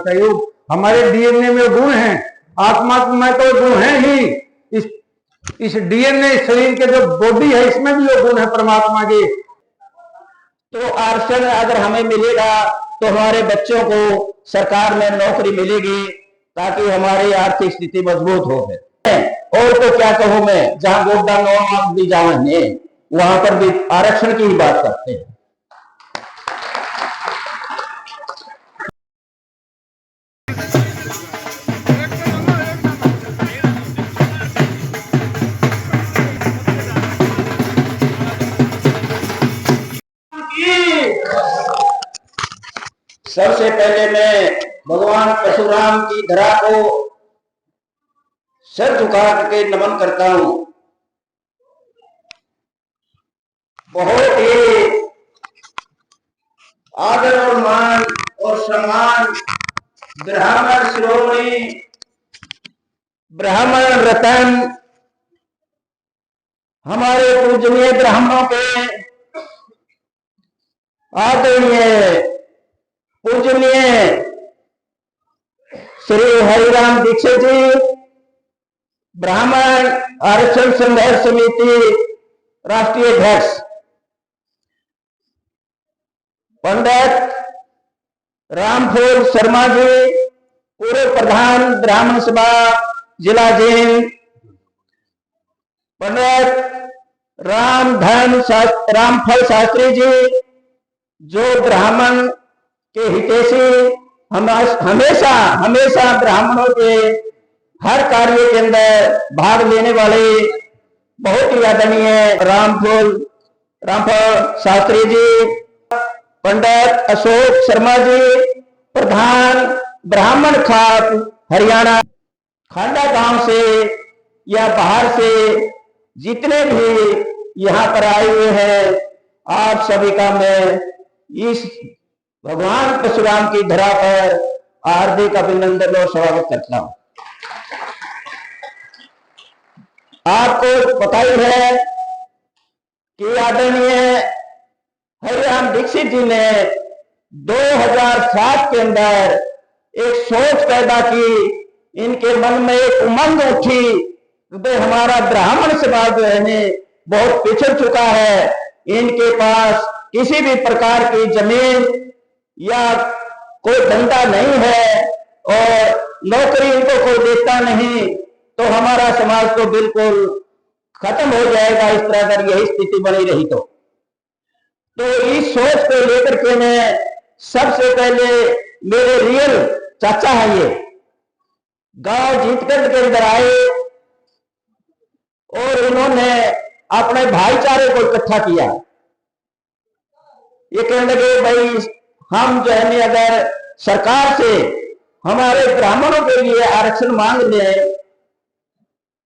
सहयोग। हमारे डीएनए में गुण हैं, आत्मा में तो गुण है ही, इस डीएनए शरीर के जो बॉडी है इसमें भी वो गुण है परमात्मा के। तो आरक्षण अगर हमें मिलेगा तो हमारे बच्चों को सरकार में नौकरी मिलेगी ताकि हमारी आर्थिक स्थिति मजबूत हो। और तो क्या कहूं मैं, जहां गोड्डा नौ भी जाए वहां पर भी आरक्षण की ही बात करते हैं। सबसे पहले मैं भगवान परशुराम की धरा को सर झुका करके नमन करता हूं। बहुत ही आदर और मान और सम्मान ब्राह्मण शिरोमणि ब्राह्मण रतन हमारे पूजनीय ब्राह्मणों के आदरणीय पूजनीय श्री हरिराम दीक्षित जी, ब्राह्मण आरक्षण संघर्ष समिति राष्ट्रीय अध्यक्ष, पंडित रामफूल शर्मा जी, पूर्व प्रधान ब्राह्मण सभा जिला जींद, पंडित रामफल शास्त्री जी, जो ब्राह्मण के हितैषी हमेशा हमेशा ब्राह्मणों के हर कार्य के अंदर भाग लेने वाले बहुत ही आदरणीय रामफल शास्त्री जी, पंडित अशोक शर्मा जी, प्रधान ब्राह्मण खाप हरियाणा, खांडा गांव से या बाहर से जितने भी यहाँ पर आए हुए हैं, आप सभी का मैं इस भगवान परशुराम की धरा पर हार्दिक अभिनंदन और स्वागत करता हूं। आपको पता ही है कि आदरणीय हरिराम दीक्षित जी ने 2007 के अंदर एक सोच पैदा की, इनके मन में एक उमंग उठी कि हमारा ब्राह्मण समाज जो है बहुत पिछड़ चुका है, इनके पास किसी भी प्रकार की जमीन या कोई धंधा नहीं है और नौकरी इनको कोई देता नहीं, तो हमारा समाज तो बिल्कुल खत्म हो जाएगा इस तरह अगर यही स्थिति बनी रही तो इस सोच को लेकर के मैं सबसे पहले मेरे रियल चाचा है ये गांव जीतगंज के अंदर आए और उन्होंने अपने भाईचारे को इकट्ठा किया। ये कहने लगे भाई हम जो है अगर सरकार से हमारे ब्राह्मणों के लिए आरक्षण मांग ले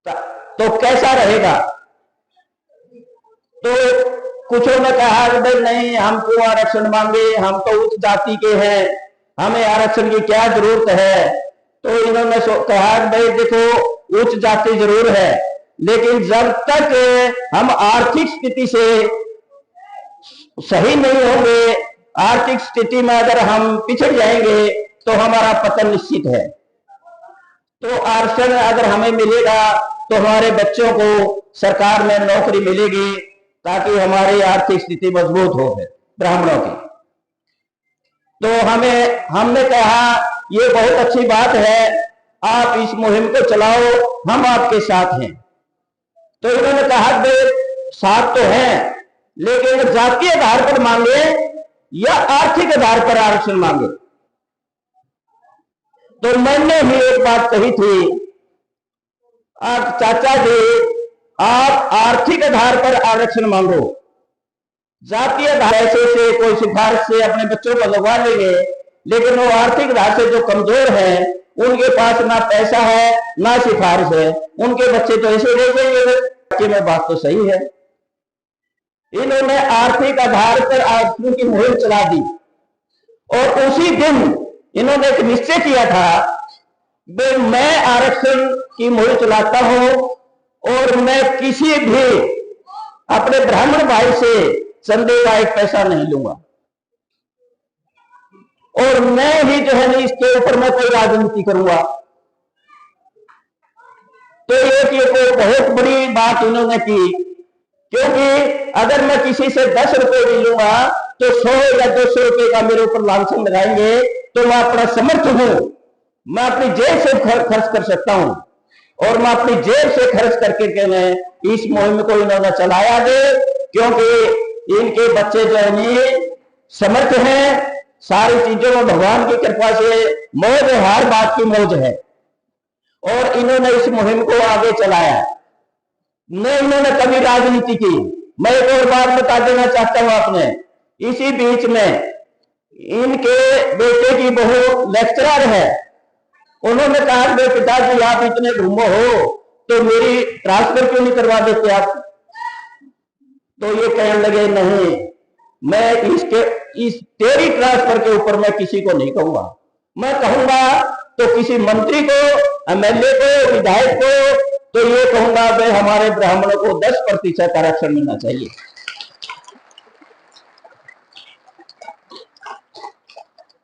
तो कैसा रहेगा। तो कुछों ने कहा भाई नहीं, हम क्यों आरक्षण मांगे, हम तो उच्च जाति के हैं, हमें आरक्षण की क्या जरूरत है। तो इन्होंने कहा भाई देखो उच्च जाति जरूर है, लेकिन जब तक हम आर्थिक स्थिति से सही नहीं होंगे, आर्थिक स्थिति में अगर हम पिछड़ जाएंगे तो हमारा पतन निश्चित है। तो आरक्षण अगर हमें मिलेगा तो हमारे बच्चों को सरकार में नौकरी मिलेगी ताकि हमारी आर्थिक स्थिति मजबूत हो ब्राह्मणों की। तो हमने कहा ये बहुत अच्छी बात है, आप इस मुहिम को चलाओ, हम आपके साथ हैं। तो इन्होंने कहा भाई साथ तो हैं, लेकिन जातीय आधार पर मांगे या आर्थिक आधार पर आरक्षण मांगे। तो मैंने भी एक बात कही थी, चाचा जी आप आर्थिक आधार पर आरक्षण मांगो, जातीय आधार से कोई सिफारिश से अपने बच्चों को लगवा लेंगे, लेकिन वो आर्थिक आधार से जो कमजोर है उनके पास ना पैसा है ना सिफारिश है, उनके बच्चे तो ऐसे रह जाएंगे। में बात तो सही है। इन्होंने आर्थिक आधार पर आरक्षण की मुहिम चला दी और उसी दिन इन्होंने एक निश्चय किया था मैं आरक्षण की मुहिम चलाता हूं और मैं किसी भी अपने ब्राह्मण भाई से चंदे का एक पैसा नहीं लूंगा। और मैं ही जो है ना इसके ऊपर मैं कोई राजनीति करूंगा। तो एक ये कोई बहुत बड़ी बात इन्होंने की, क्योंकि अगर मैं किसी से 10 रुपए भी लूंगा तो 100 या 200 रुपए का मेरे ऊपर लांछन लगाएंगे, तो मैं अपना समर्थ हूं, मैं अपनी जेब से खर्च कर सकता हूं, और मैं अपनी जेब से खर्च करके मैं इस मुहिम को इन्होंने चलाया दे, क्योंकि इनके बच्चे जो है समर्थ हैं, सारी चीजों में भगवान की कृपा से मौज है, हर बात की मौज है, और इन्होंने इस मुहिम को आगे चलाया। न इन्होंने कभी राजनीति की। मैं एक और बात बता देना चाहता हूं आपने, इसी बीच में इनके बेटे की बहू लेक्चरर है, उन्होंने कहा कि पिताजी आप इतने घूमो हो तो मेरी ट्रांसफर क्यों नहीं करवा देते आप? तो ये कहने लगे नहीं, मैं इस तेरी ट्रांसफर के ऊपर मैं किसी को नहीं कहूंगा, मैं कहूंगा तो किसी मंत्री को, एमएलए को, विधायक को, तो ये कहूंगा भाई हमारे ब्राह्मणों को 10% आरक्षण मिलना चाहिए।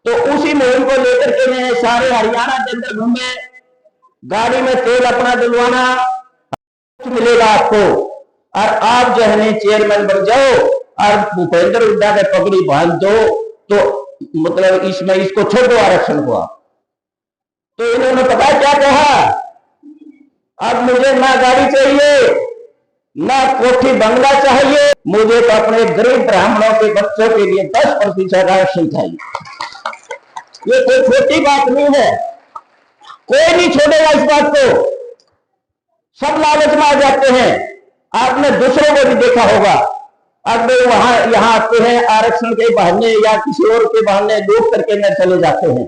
तो उसी मुहिम को लेकर के मैं सारे हरियाणा के अंदर घूमे, गाड़ी में तेल अपना डलवाना, मिलेगा आपको, और आप जो है चेयरमैन बन जाओ और भूपेंद्र हुड्डा के पगड़ी बांध दो, तो मतलब इसमें इसको छोड़ो आरक्षण को आप। तो इन्होंने पता क्या कहा, अब मुझे ना गाड़ी चाहिए, ना कोठी बंगला चाहिए, मुझे तो अपने गरीब ब्राह्मणों के बच्चों के लिए 10% आरक्षण चाहिए। ये कोई छोटी बात नहीं है, कोई नहीं छोड़ेगा इस बात को, सब लालच में आ जाते हैं। आपने दूसरों को भी देखा होगा, अब वहां यहां आते हैं आरक्षण के बहाने या किसी और के बहाने लूट करके न चले जाते हैं,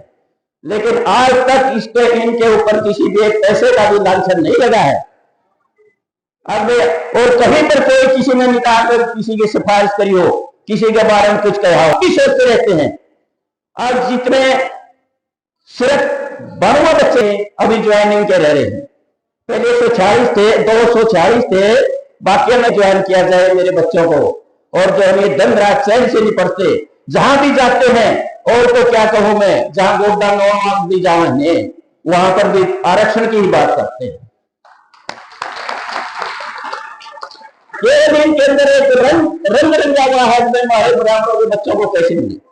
लेकिन आज तक इसके इनके ऊपर किसी भी एक पैसे का भी लांछन नहीं लगा है। अब और कहीं पर कोई किसी ने निकाल कर किसी की सिफारिश करी हो, किसी के बारे में कुछ कहा हो, सोचते रहते हैं। अब जितने सिर्फ 12 बच्चे अभी ज्वाइनिंग के रह रहे हैं, पहले 146 थे, 246 थे, बाकी में ज्वाइन किया जाए मेरे बच्चों को, और जो है दिन रात चैन से नहीं पढ़ते, जहां भी जाते हैं, और तो क्या कहूं मैं, जहां गोड्डा भी जाए वहां पर भी आरक्षण की ही बात करते हैं। ये दिन के अंदर एक रंग रंगा हुआ है, हमारे ब्राह्मणों के बच्चों को कैसे मिले।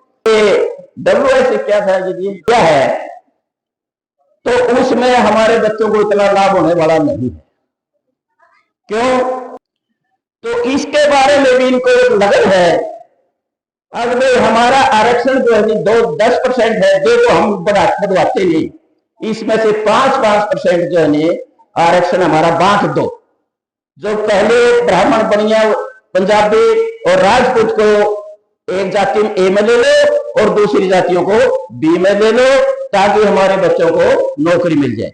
WS क्या था जी, क्या है, तो उसमें हमारे बच्चों को इतना लाभ होने वाला नहीं है। क्यों? तो इसके बारे में भी इनको एक लगन है। अब हमारा आरक्षण जो है 10% है, देखो हम बढ़वाते नहीं, इसमें से 5% जो है आरक्षण हमारा बांट दो। जो पहले ब्राह्मण बनिया पंजाबी और राजपूत को एक जाति में ए में ले लो और दूसरी जातियों को बी में ले लो, ताकि हमारे बच्चों को नौकरी मिल जाए।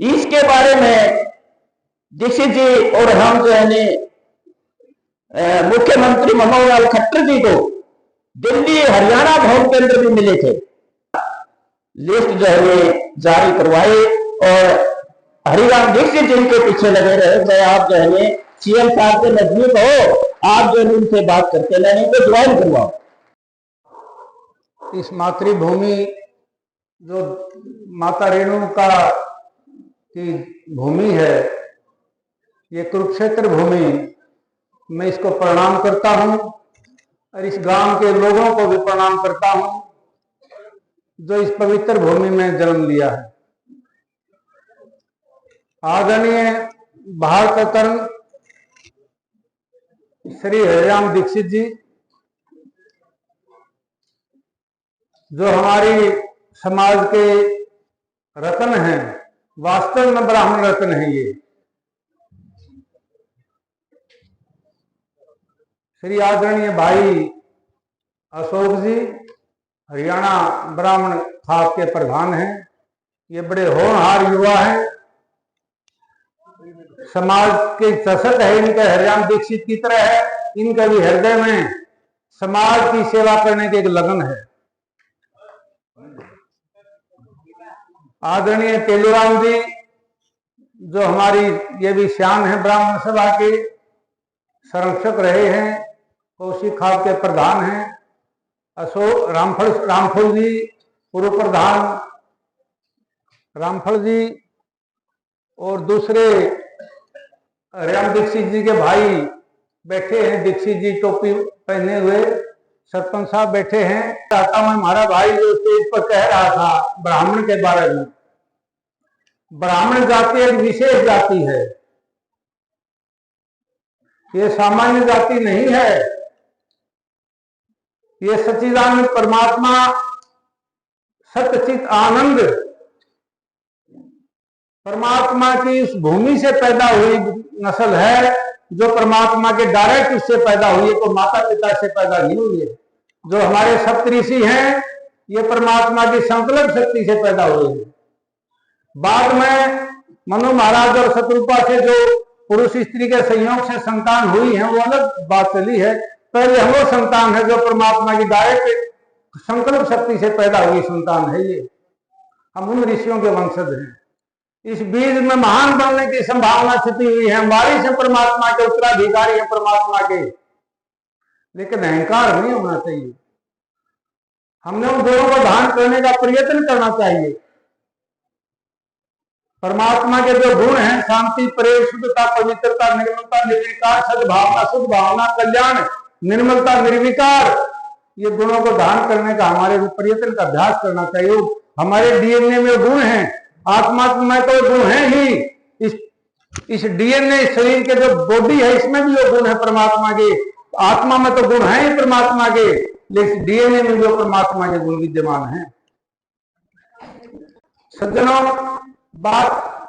इसके बारे में दीक्षित जी और हम जो है मुख्यमंत्री मनोहर लाल खट्टर जी को दिल्ली हरियाणा भवन के अंदर भी मिले थे, लिस्ट जो है जारी करवाई, और हरिराम दीक्षित जिनके पीछे लगे रहे, आप जो है सीएम साहब के नजदीक हो, आप जो है उनसे बात करके लेने को ज्वाइन करवाओ। इस मातृभूमि जो माता रेणुका की भूमि है, ये कुरुक्षेत्र भूमि, मैं इसको प्रणाम करता हूं, और इस गांव के लोगों को भी प्रणाम करता हूं जो इस पवित्र भूमि में जन्म लिया है। आदरणीय भारत रत्न श्री हरिराम दीक्षित जी, जो हमारी समाज के रत्न हैं, वास्तव में ब्राह्मण रत्न है ये। श्री आदरणीय भाई अशोक जी हरियाणा ब्राह्मण खाप के प्रधान हैं, ये बड़े होनहार युवा हैं, समाज के सशक्त है, इनके हरिराम दीक्षित की तरह है, इनके भी हृदय में समाज की सेवा करने की एक लगन है। आदरणीय तेलूराम जी जो हमारी ये भी शान है, ब्राह्मण सभा के संरक्षक रहे हैं, कौशिक खाप के प्रधान हैं। अशोक रामफल जी पूर्व प्रधान रामफल जी और दूसरे राम दीक्षित जी के भाई बैठे हैं, दीक्षित जी टोपी पहने हुए सरपंच साहब बैठे हैं। आता मैं हमारा भाई जो स्टेज पर कह रहा था ब्राह्मण के बारे में, ब्राह्मण जाति एक विशेष जाति है, ये सामान्य जाति नहीं है। ये सच्चिदानंद परमात्मा सतचित आनंद परमात्मा की उस भूमि से पैदा हुई नस्ल है, जो परमात्मा के डायरेक्ट उससे पैदा हुई है, कोई माता पिता से पैदा नहीं हुई है। जो हमारे सप्तऋषि हैं ये परमात्मा की संकल्प शक्ति से पैदा हुए हैं। बाद में मनु महाराज और शत्रुपा से जो पुरुष स्त्री के संयोग से संतान हुई है वो अलग बात चली है। पहले हम लोग संतान है जो परमात्मा की डायरेक्ट संकल्प शक्ति से पैदा हुई संतान है। ये हम उन ऋषियों के वंशज हैं। इस बीज में महान बनने की संभावना छिपी हुई है। हमारी से परमात्मा के उत्तराधिकारी है परमात्मा के, लेकिन अहंकार नहीं होना चाहिए। हमने उन दोनों को धारण करने का प्रयत्न करना चाहिए। परमात्मा के जो गुण हैं शांति, प्रेम, शुद्धता, पवित्रता, निर्मलता, निर्विकार, सद्भावना, शुद्ध भावना, कल्याण, निर्मलता, निर्विकार, ये गुणों को धारण करने का हमारे प्रयत्न का अभ्यास करना चाहिए। हमारे डीएनए में गुण हैं, आत्मा में तो गुण है ही। इस डीएनए शरीर के जो बॉडी है इसमें भी जो गुण है परमात्मा के, आत्मा में तो गुण है ही परमात्मा के, लेकिन डीएनए में जो परमात्मा के गुण विद्यमान हैं। सज्जनों, बात